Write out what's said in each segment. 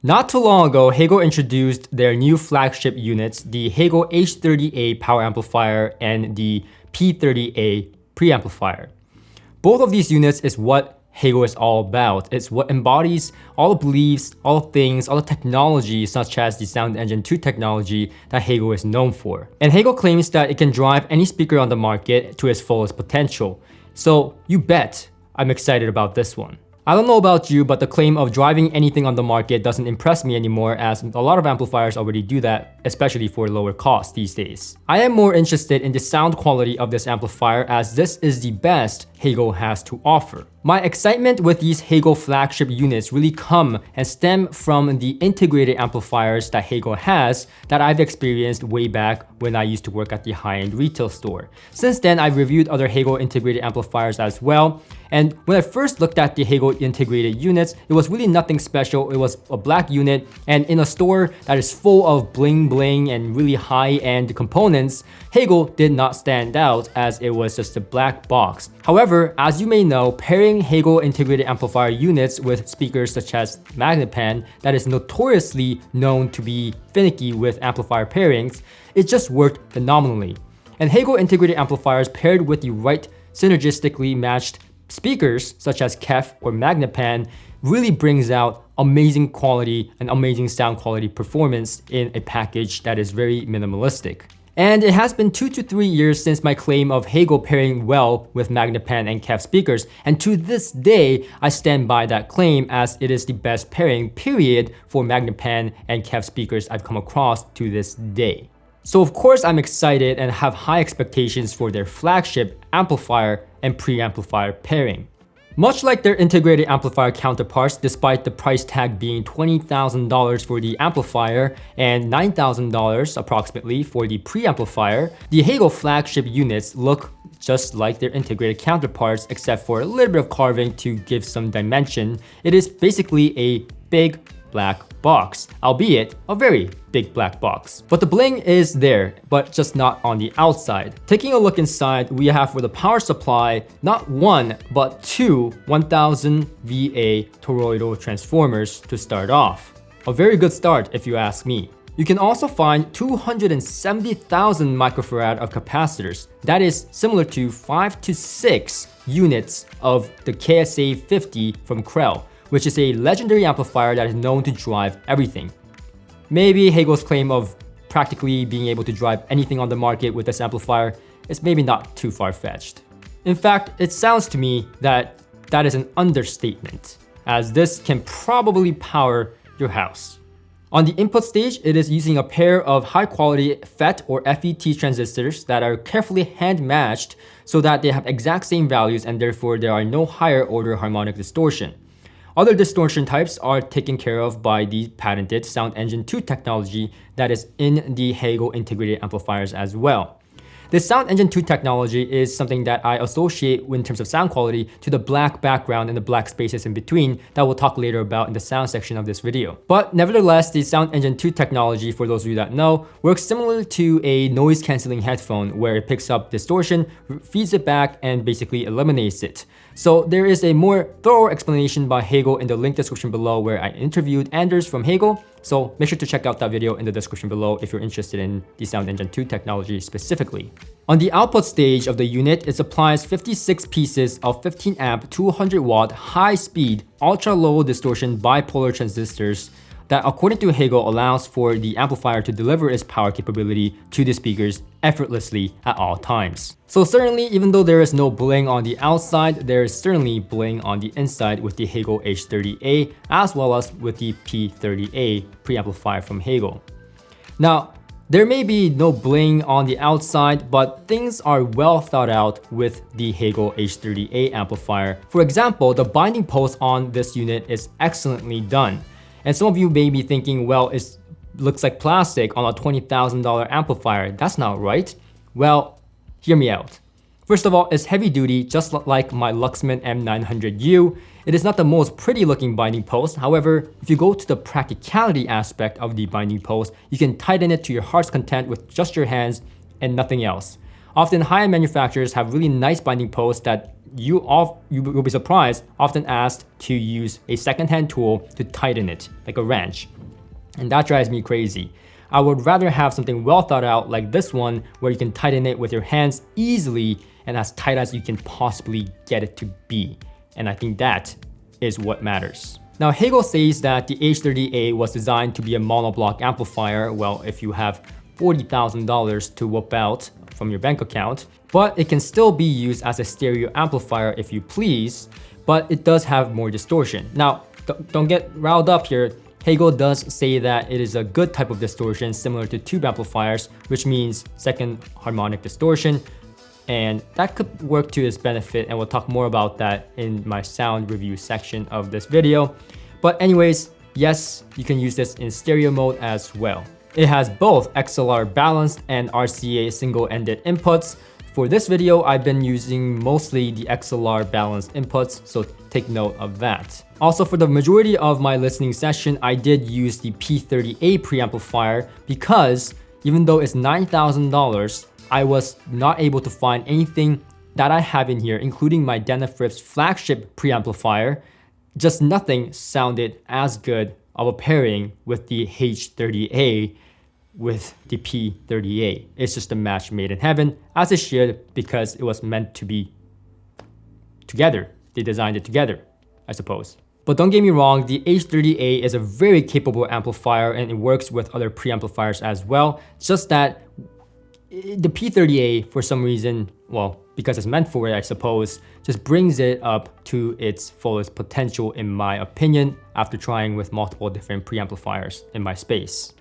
Not too long ago, Hegel introduced their new flagship units, the Hegel H30A power amplifier and the P30A Pre-Amplifier. Both of these units is what Hegel is all about. It's what embodies all the beliefs, all the things, all the technology such as the Sound Engine 2 technology that Hegel is known for. And Hegel claims that it can drive any speaker on the market to its fullest potential. So you bet I'm excited about this one. I don't know about you, but the claim of driving anything on the market doesn't impress me anymore, as a lot of amplifiers already do that, especially for lower cost these days. I am more interested in the sound quality of this amplifier, as this is the best Hegel has to offer. My excitement with these Hegel flagship units really come and stem from the integrated amplifiers that Hegel has that I've experienced way back when I used to work at the high-end retail store. Since then, I've reviewed other Hegel integrated amplifiers as well. And when I first looked at the Hegel integrated units, it was really nothing special. It was a black unit, and in a store that is full of bling bling and really high-end components, Hegel did not stand out as it was just a black box. However, as you may know, pairing Hegel integrated amplifier units with speakers such as Magnepan, that is notoriously known to be finicky with amplifier pairings, it just worked phenomenally. And Hegel integrated amplifiers paired with the right synergistically matched speakers such as Kef or Magnepan really brings out amazing quality and amazing sound quality performance in a package that is very minimalistic. And it has been 2 to 3 years since my claim of Hegel pairing well with Magnepan and Kef speakers, and to this day, I stand by that claim as it is the best pairing period for Magnepan and Kef speakers I've come across to this day. So of course I'm excited and have high expectations for their flagship amplifier and pre-amplifier pairing. Much like their integrated amplifier counterparts, despite the price tag being $20,000 for the amplifier and $9,000 approximately for the pre-amplifier, the Hegel flagship units look just like their integrated counterparts except for a little bit of carving to give some dimension. It is basically a big black box, albeit a very big black box. But the bling is there, but just not on the outside. Taking a look inside, we have for the power supply, not one, but two 1000 VA toroidal transformers to start off. A very good start if you ask me. You can also find 270,000 microfarad of capacitors. That is similar to 5 to 6 units of the KSA 50 from Krell, which is a legendary amplifier that is known to drive everything. Maybe Hegel's claim of practically being able to drive anything on the market with this amplifier is maybe not too far-fetched. In fact, it sounds to me that that is an understatement, as this can probably power your house. On the input stage, it is using a pair of high-quality FET or FET transistors that are carefully hand-matched so that they have exact same values and therefore there are no higher-order harmonic distortion. Other distortion types are taken care of by the patented Sound Engine 2 technology that is in the Hegel integrated amplifiers as well. This Sound Engine 2 technology is something that I associate in terms of sound quality to the black background and the black spaces in between that we'll talk later about in the sound section of this video. But nevertheless, the Sound Engine 2 technology, for those of you that know, works similar to a noise cancelling headphone where it picks up distortion, feeds it back, and basically eliminates it. So there is a more thorough explanation by Hegel in the link description below where I interviewed Anders from Hegel. So make sure to check out that video in the description below if you're interested in the Sound Engine 2 technology specifically. On the output stage of the unit, it supplies 56 pieces of 15 amp 200 watt high speed ultra low distortion bipolar transistors that, according to Hegel, allows for the amplifier to deliver its power capability to the speakers effortlessly at all times. So certainly, even though there is no bling on the outside, there is certainly bling on the inside with the Hegel H30A as well as with the P30A pre-amplifier from Hegel. Now, there may be no bling on the outside, but things are well thought out with the Hegel H30A amplifier. For example, the binding post on this unit is excellently done. And some of you may be thinking, well, it looks like plastic on a $20,000 amplifier. That's not right. Well, hear me out. First of all, it's heavy duty, just like my Luxman M900U. It is not the most pretty looking binding post. However, if you go to the practicality aspect of the binding post, you can tighten it to your heart's content with just your hands and nothing else. Often high-end manufacturers have really nice binding posts that you will be surprised often asked to use a second-hand tool to tighten it, like a wrench. And that drives me crazy. I would rather have something well thought out like this one where you can tighten it with your hands easily and as tight as you can possibly get it to be. And I think that is what matters. Now, Hegel says that the H30A was designed to be a monoblock amplifier. Well, if you have $40,000 to whoop out from your bank account, but it can still be used as a stereo amplifier if you please, but it does have more distortion. Now, don't get riled up here. Hegel does say that it is a good type of distortion similar to tube amplifiers, which means second harmonic distortion, and that could work to its benefit, and we'll talk more about that in my sound review section of this video. But anyways, yes, you can use this in stereo mode as well. It has both XLR balanced and RCA single-ended inputs. For this video, I've been using mostly the XLR balanced inputs, so take note of that. Also, for the majority of my listening session, I did use the P30A preamplifier because even though it's $9,000, I was not able to find anything that I have in here, including my Denafrips flagship preamplifier. Just nothing sounded as good of a pairing with the H30A with the P30A. It's just a match made in heaven, as it should, because it was meant to be together. They designed it together, I suppose. But don't get me wrong, the H30A is a very capable amplifier and it works with other preamplifiers as well. Just that the P30A, for some reason, well, because it's meant for it, I suppose, just brings it up to its fullest potential in my opinion after trying with multiple different preamplifiers in my space.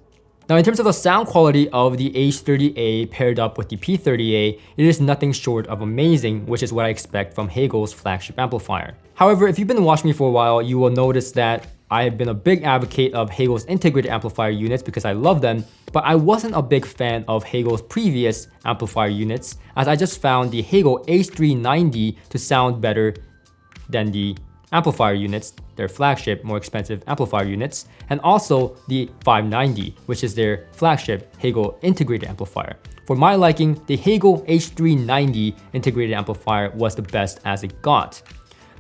Now, in terms of the sound quality of the H30A paired up with the P30A, it is nothing short of amazing, which is what I expect from Hegel's flagship amplifier. However, if you've been watching me for a while, you will notice that I have been a big advocate of Hegel's integrated amplifier units because I love them, but I wasn't a big fan of Hegel's previous amplifier units, as I just found the Hegel H390 to sound better than the amplifier units, their flagship, more expensive amplifier units, and also the 590, which is their flagship Hegel Integrated Amplifier. For my liking, the Hegel H390 Integrated Amplifier was the best as it got.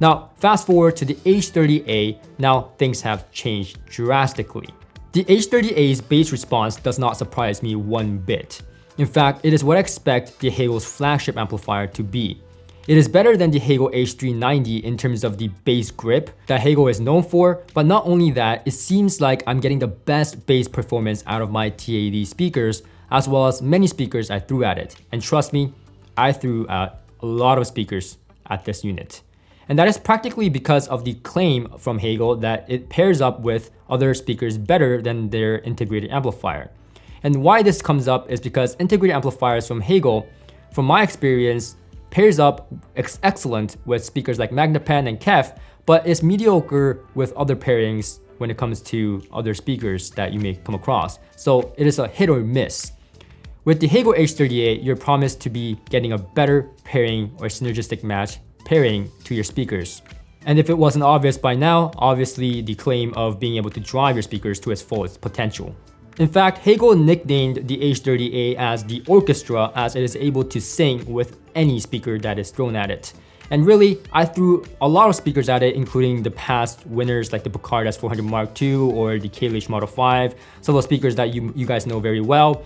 Now, fast forward to the H30A, now things have changed drastically. The H30A's bass response does not surprise me one bit. In fact, it is what I expect the Hegel's flagship amplifier to be. It is better than the Hegel H390 in terms of the bass grip that Hegel is known for, but not only that, it seems like I'm getting the best bass performance out of my TAD speakers, as well as many speakers I threw at it. And trust me, I threw out a lot of speakers at this unit. And that is practically because of the claim from Hegel that it pairs up with other speakers better than their integrated amplifier. And why this comes up is because integrated amplifiers from Hegel, from my experience, pairs up excellent with speakers like Magnepan and Kef, but is mediocre with other pairings when it comes to other speakers that you may come across. So it is a hit or miss. With the Hegel H30A, you're promised to be getting a better pairing or synergistic match pairing to your speakers. And if it wasn't obvious by now, obviously the claim of being able to drive your speakers to its fullest potential. In fact, Hegel nicknamed the H30A as the orchestra, as it is able to sing with any speaker that is thrown at it. And really, I threw a lot of speakers at it, including the past winners like the Picard S400 Mark II or the KLH Model 5, some of those speakers that you guys know very well,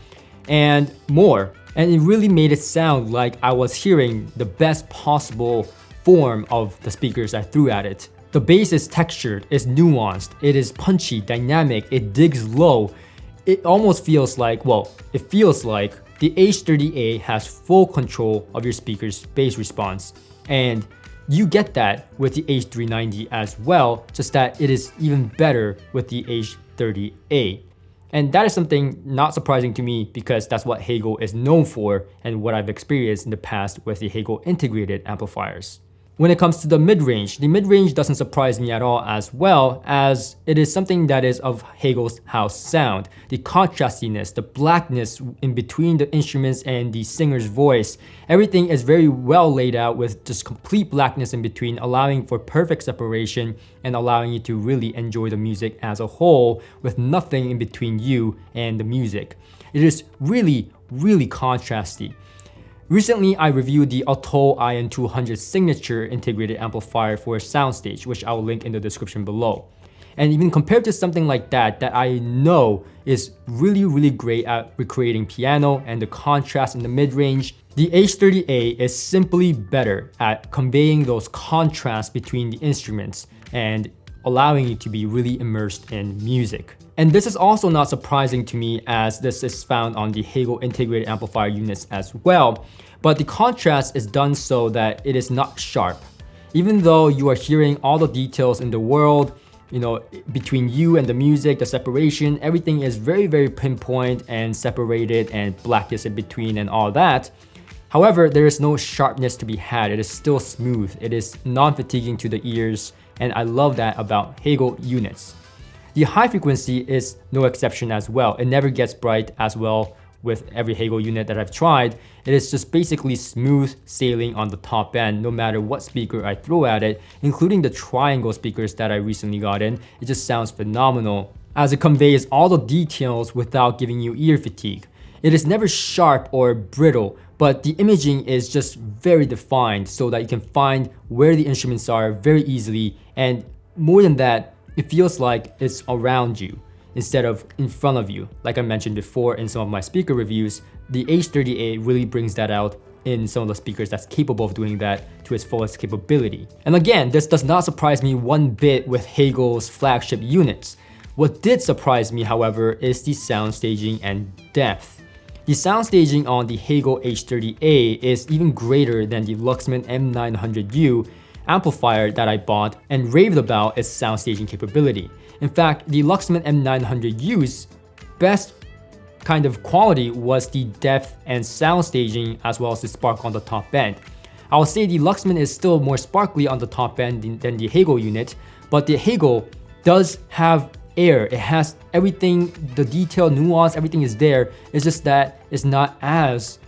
and more. And it really made it sound like I was hearing the best possible form of the speakers I threw at it. The bass is textured, it's nuanced, it is punchy, dynamic, it digs low. It almost feels like, well, it feels like the H30A has full control of your speaker's bass response. And you get that with the H390 as well, just that it is even better with the H30A. And that is something not surprising to me because that's what Hegel is known for and what I've experienced in the past with the Hegel Integrated Amplifiers. When it comes to the mid-range doesn't surprise me at all, as well as it is something that is of Hegel's house sound. The contrastiness, the blackness in between the instruments and the singer's voice, everything is very well laid out with just complete blackness in between, allowing for perfect separation and allowing you to really enjoy the music as a whole with nothing in between you and the music. It is really, really contrasty. Recently, I reviewed the Audiophile IN200 signature integrated amplifier for Soundstage, which I will link in the description below. And even compared to something like that I know is really great at recreating piano and the contrast in the mid-range, the H30A is simply better at conveying those contrasts between the instruments and allowing you to be really immersed in music. And this is also not surprising to me, as this is found on the Hegel Integrated Amplifier units as well, but the contrast is done so that it is not sharp. Even though you are hearing all the details in the world, between you and the music, the separation, everything is very pinpoint and separated and blackness in between and all that. However, there is no sharpness to be had. It is still smooth. It is non-fatiguing to the ears, and I love that about Hegel units. The high frequency is no exception as well. It never gets bright as well with every Hegel unit that I've tried. It is just basically smooth sailing on the top end no matter what speaker I throw at it, including the triangle speakers that I recently got in. It just sounds phenomenal as it conveys all the details without giving you ear fatigue. It is never sharp or brittle, but the imaging is just very defined so that you can find where the instruments are very easily, and more than that, it feels like it's around you instead of in front of you. Like I mentioned before in some of my speaker reviews, the H30A really brings that out in some of the speakers that's capable of doing that to its fullest capability. And again, this does not surprise me one bit with Hegel's flagship units. What did surprise me, however, is the sound staging and depth. The sound staging on the Hegel H30A is even greater than the Luxman M900U amplifier that I bought and raved about its sound staging capability. In fact, the Luxman M900U's best kind of quality was the depth and sound staging as well as the spark on the top end. I will say the Luxman is still more sparkly on the top end than the Hegel unit, but the Hegel does have air. It has everything, the detail, nuance, everything is there. It's just that it's not as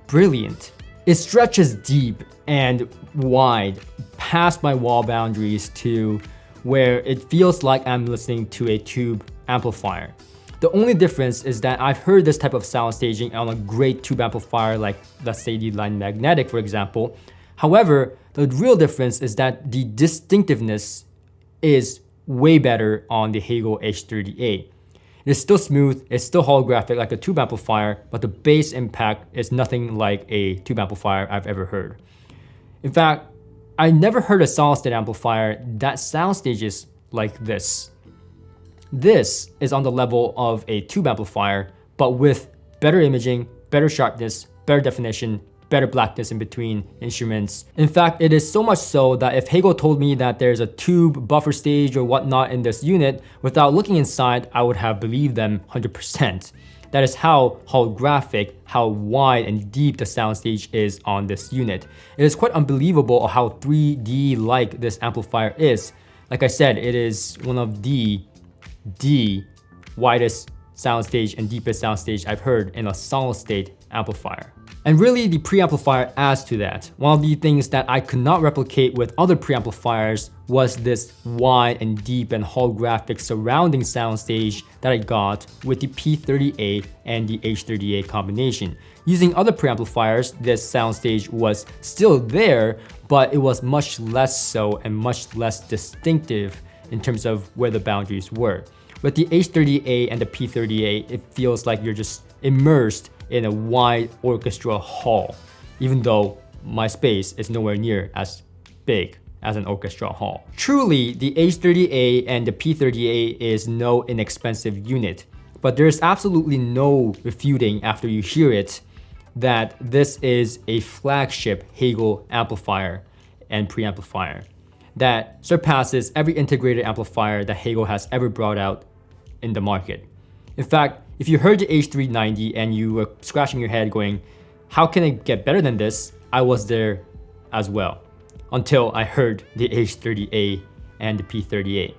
brilliant. It stretches deep and wide past my wall boundaries to where it feels like I'm listening to a tube amplifier. The only difference is that I've heard this type of sound staging on a great tube amplifier like, let's say, the Line Magnetic, for example. However, the real difference is that the distinctiveness is way better on the Hegel H30A. It is still smooth, it's still holographic like a tube amplifier, but the bass impact is nothing like a tube amplifier I've ever heard. In fact, I never heard a solid-state amplifier that soundstages like this. This is on the level of a tube amplifier, but with better imaging, better sharpness, better definition, better blackness in between instruments. In fact, it is so much so that if Hegel told me that there's a tube buffer stage or whatnot in this unit, without looking inside, I would have believed them 100%. That is how holographic, how wide and deep the soundstage is on this unit. It is quite unbelievable how 3D-like this amplifier is. Like I said, it is one of the widest soundstage and deepest soundstage I've heard in a solid-state amplifier. And really, the pre-amplifier adds to that. One of the things that I could not replicate with other pre-amplifiers was this wide and deep and holographic surrounding soundstage that I got with the P30A and the H30A combination. Using other pre-amplifiers, this soundstage was still there, but it was much less so and much less distinctive in terms of where the boundaries were. With the H30A and the P30A, it feels like you're just immersed in a wide orchestra hall, even though my space is nowhere near as big as an orchestra hall. Truly, the H30A and the P30A is no inexpensive unit, but there's absolutely no refuting after you hear it that this is a flagship Hegel amplifier and pre-amplifier that surpasses every integrated amplifier that Hegel has ever brought out in the market. In fact, if you heard the H390 and you were scratching your head going, how can it get better than this? I was there as well, until I heard the H30A and the P30A.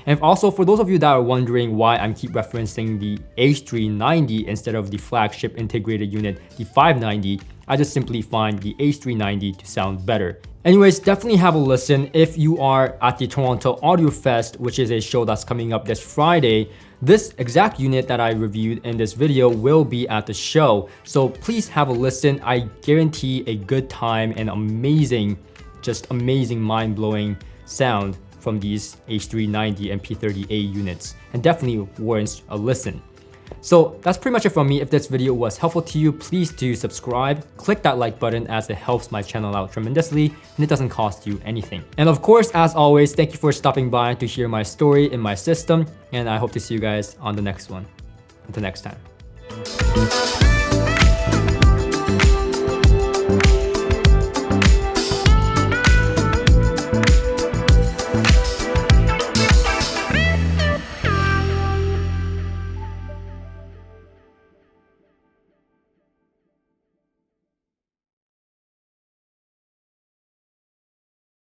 And also, for those of you that are wondering why I keep referencing the H390 instead of the flagship integrated unit, the 590, I just simply find the H390 to sound better. Anyways, definitely have a listen if you are at the Toronto Audio Fest, which is a show that's coming up this Friday. This exact unit that I reviewed in this video will be at the show, so please have a listen. I guarantee a good time and amazing, just amazing mind-blowing sound from these H390 and P30A units, and definitely warrants a listen. So that's pretty much it from me. If this video was helpful to you, please do subscribe, click that like button as it helps my channel out tremendously and it doesn't cost you anything. And of course, as always, thank you for stopping by to hear my story in my system, and I hope to see you guys on the next one. Until next time.